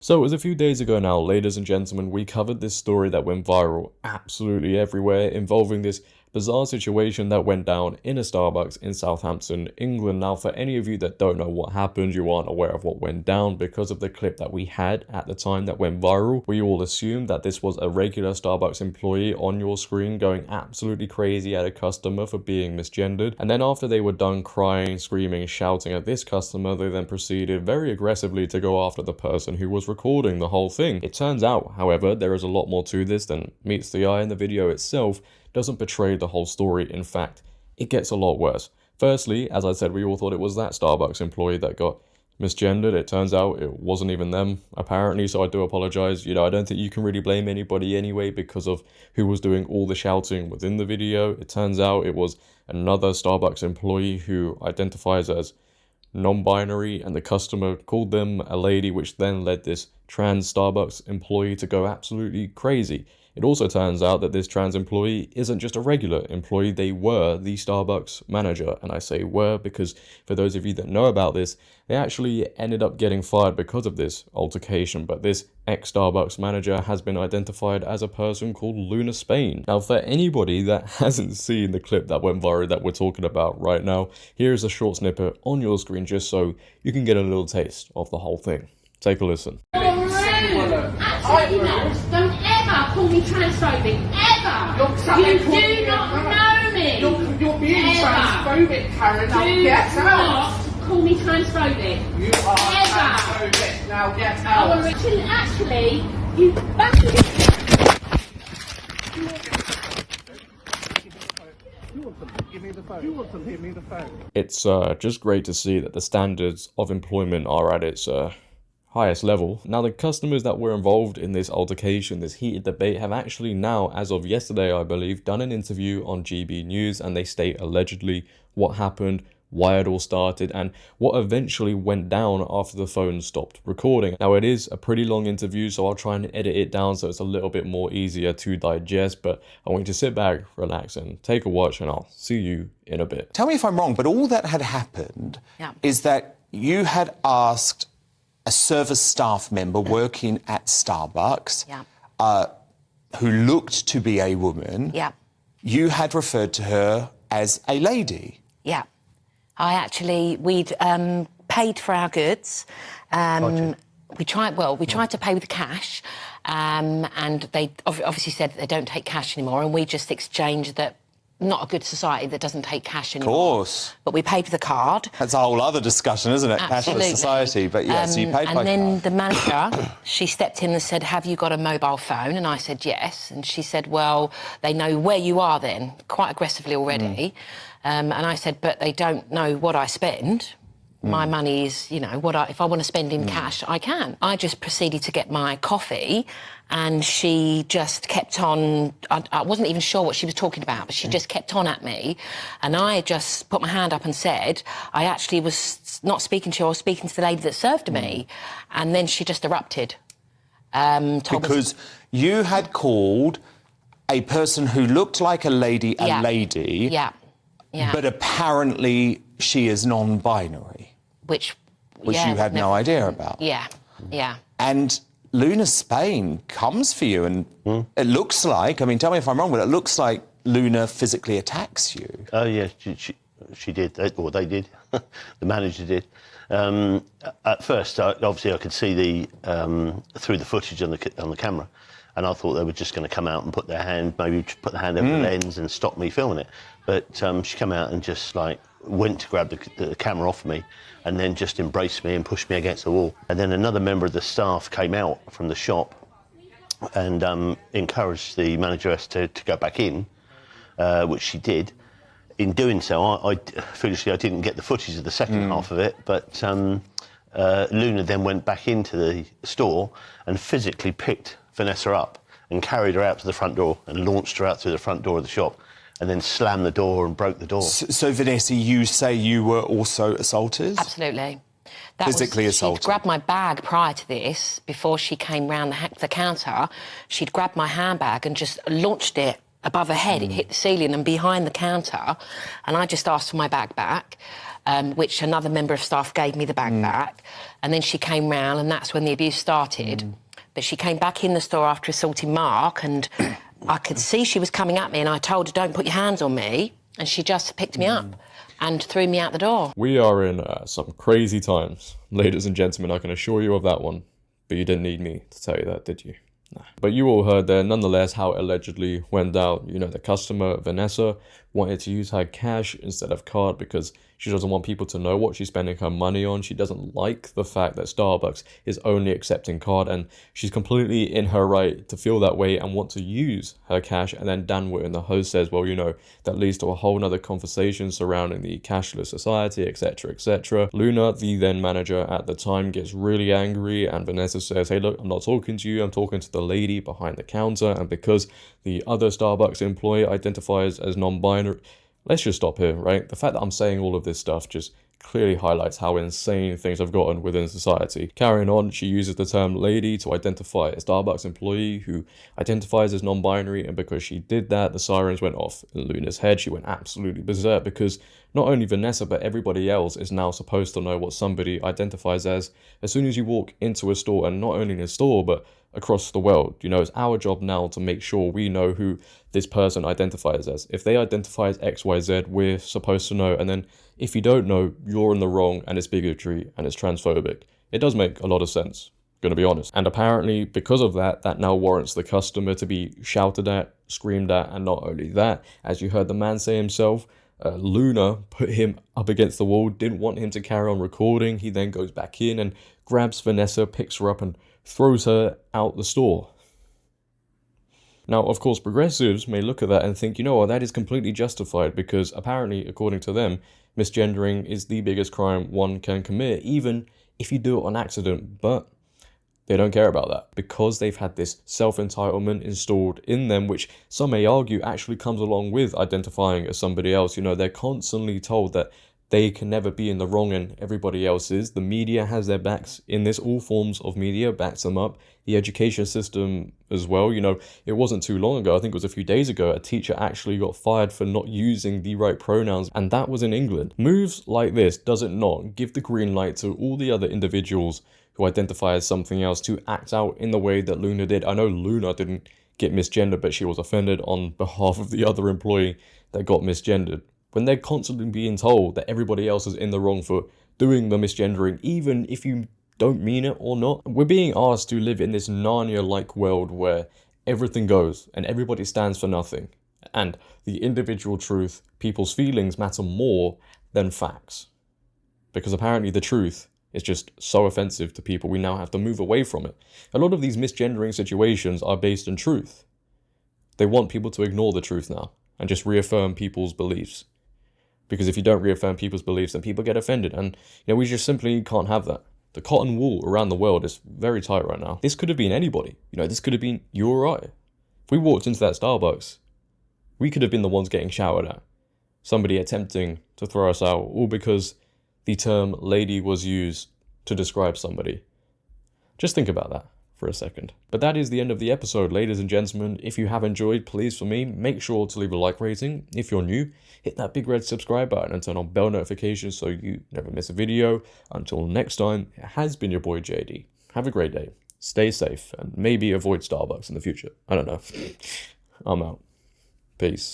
So it was a few days ago now, ladies and gentlemen, we covered this story that went viral absolutely everywhere involving this bizarre situation that went down in a Starbucks in Southampton, England. Now, for any of you that don't know what happened, you aren't aware of what went down because of the clip that we had at the time that went viral, we all assumed that this was a regular Starbucks employee on your screen going absolutely crazy at a customer for being misgendered. And then after they were done crying, screaming, shouting at this customer, they then proceeded very aggressively to go after the person who was recording the whole thing. It turns out, however, there is a lot more to this than meets the eye, and the video itself doesn't portray the whole story. In fact, it gets a lot worse. Firstly, as I said, we all thought it was that Starbucks employee that got misgendered. It turns out it wasn't even them, apparently, so I do apologize. I don't think you can really blame anybody anyway because of who was doing all the shouting within the video. It turns out it was another Starbucks employee who identifies as non-binary, and the customer called them a lady, which then led this trans Starbucks employee to go absolutely crazy. It also turns out that this trans employee isn't just a regular employee, they were the Starbucks manager. And I say were because for those of you that know about this, they actually ended up getting fired because of this altercation. But this ex-Starbucks manager has been identified as a person called Luna Spain. Now, for anybody that hasn't seen the clip that went viral that we're talking about right now, here's a short snippet on your screen just so you can get a little taste of the whole thing. Take a listen. Absolutely not. Don't ever call me transphobic. Ever. You do not know me. You're being transphobic, Karen. Now get out. Do not call me transphobic. You are transphobic. Now get out. Actually, you bastard. It's just great to see that the standards of employment are at its highest level. Now, the customers that were involved in this altercation, this heated debate, have actually now, as of yesterday, I believe, done an interview on GBNews, and they state allegedly what happened, why it all started, and what eventually went down after the phone stopped recording. Now, it is a pretty long interview, so I'll try and edit it down so it's a little bit more easier to digest, but I want you to sit back, relax, and take a watch, and I'll see you in a bit. Tell me if I'm wrong, but all that had happened is that you had asked a service staff member working at Starbucks who looked to be a woman. You had referred to her as a lady. We'd paid for our goods. We tried to pay with cash, and they obviously said that they don't take cash anymore, and we just exchanged that. Not a good society that doesn't take cash anymore. Of course. But we paid with a card. That's a whole other discussion, isn't it? Absolutely. Cashless society. But yes, you paid by card. And then the manager, she stepped in and said, have you got a mobile phone? And I said, yes. And she said, well, they know where you are then, quite aggressively already. And I said, but they don't know what I spend. My money is, if I want to spend in cash, I can. I just proceeded to get my coffee, and she just kept on. I wasn't even sure what she was talking about, but she just kept on at me. And I just put my hand up and said, I actually was not speaking to you, I was speaking to the lady that served me. And then she just erupted. Because you had called a person who looked like a lady a lady. But apparently she is non-binary. Which you had no idea about. And Luna Spain comes for you, and it looks like, tell me if I'm wrong, but it looks like Luna physically attacks you. Oh, yeah, she did, or they did. The manager did. At first, obviously, I could see through the footage on the camera, and I thought they were just going to come out and put their hand over the lens and stop me filming it. But she came out and just, went to grab the camera off me, and then just embraced me and pushed me against the wall. And then another member of the staff came out from the shop and encouraged the manageress to go back in, which she did. In doing so, foolishly, I didn't get the footage of the second half of it, but Luna then went back into the store and physically picked Vanessa up and carried her out to the front door and launched her out through the front door of the shop, and then slammed the door and broke the door. So, Vanessa, you say you were also assaulted? Absolutely. Physically assaulted? She'd grabbed my bag prior to this, before she came round the counter. She'd grabbed my handbag and just launched it above her head. It hit the ceiling and behind the counter, and I just asked for my bag back. which another member of staff gave me the bag back. And then she came round, and that's when the abuse started. But she came back in the store after assaulting Mark, and I could see she was coming at me, and I told her, don't put your hands on me. And she just picked me up and threw me out the door. We are in some crazy times, ladies and gentlemen, I can assure you of that one. But you didn't need me to tell you that, did you? No. But you all heard there, nonetheless, how it allegedly went down. You know, the customer, Vanessa, wanted to use her cash instead of card because she doesn't want people to know what she's spending her money on. She doesn't like the fact that Starbucks is only accepting card, and she's completely in her right to feel that way and want to use her cash. And then Dan Wootton, the host, says, well, you know, that leads to a whole nother conversation surrounding the cashless society, etc., etc. Luna, the then manager at the time, gets really angry, and Vanessa says, hey, look, I'm not talking to you, I'm talking to the lady behind the counter. And because the other Starbucks employee identifies as non-binary, let's just stop here, right? The fact that I'm saying all of this stuff just clearly highlights how insane things have gotten within society. Carrying on, she uses the term lady to identify a Starbucks employee who identifies as non-binary, and because she did that, the sirens went off in Luna's head. She went absolutely berserk because not only Vanessa, but everybody else is now supposed to know what somebody identifies as soon as you walk into a store, and not only in a store, but across the world. You know, it's our job now to make sure we know who this person identifies as. If they identify as XYZ, we're supposed to know. And then if you don't know, you're in the wrong, and it's bigotry and it's transphobic. It does make a lot of sense, gonna be honest. And apparently because of that, that now warrants the customer to be shouted at, screamed at, and not only that, as you heard the man say himself, Luna put him up against the wall, didn't want him to carry on recording. He then goes back in and grabs Vanessa, picks her up and throws her out the store. Now, of course, progressives may look at that and think, you know what, that is completely justified because apparently, according to them, misgendering is the biggest crime one can commit, even if you do it on accident. But they don't care about that because they've had this self-entitlement installed in them, which some may argue actually comes along with identifying as somebody else. You know, they're constantly told that they can never be in the wrong and everybody else is. The media has their backs in this. All forms of media backs them up. The education system as well. You know, it wasn't too long ago, I think it was a few days ago, a teacher actually got fired for not using the right pronouns, and that was in England. Moves like this, does it not give the green light to all the other individuals who identify as something else to act out in the way that Luna did? I know Luna didn't get misgendered, but she was offended on behalf of the other employee that got misgendered. When they're constantly being told that everybody else is in the wrong for doing the misgendering, even if you don't mean it or not. We're being asked to live in this Narnia-like world where everything goes and everybody stands for nothing. And the individual truth, people's feelings matter more than facts. Because apparently the truth is just so offensive to people, we now have to move away from it. A lot of these misgendering situations are based in truth. They want people to ignore the truth now and just reaffirm people's beliefs. Because if you don't reaffirm people's beliefs, then people get offended. And, you know, we just simply can't have that. The cotton wool around the world is very tight right now. This could have been anybody. You know, this could have been you or I. If we walked into that Starbucks, we could have been the ones getting shouted at. Somebody attempting to throw us out, all because the term lady was used to describe somebody. Just think about that for a second. But that is the end of the episode, ladies and gentlemen. If you have enjoyed, please, for me, make sure to leave a like rating. If you're new, hit that big red subscribe button and turn on bell notifications so you never miss a video. Until next time, it has been your boy JD. Have a great day, stay safe, and maybe avoid Starbucks in the future. I don't know. I'm out. Peace.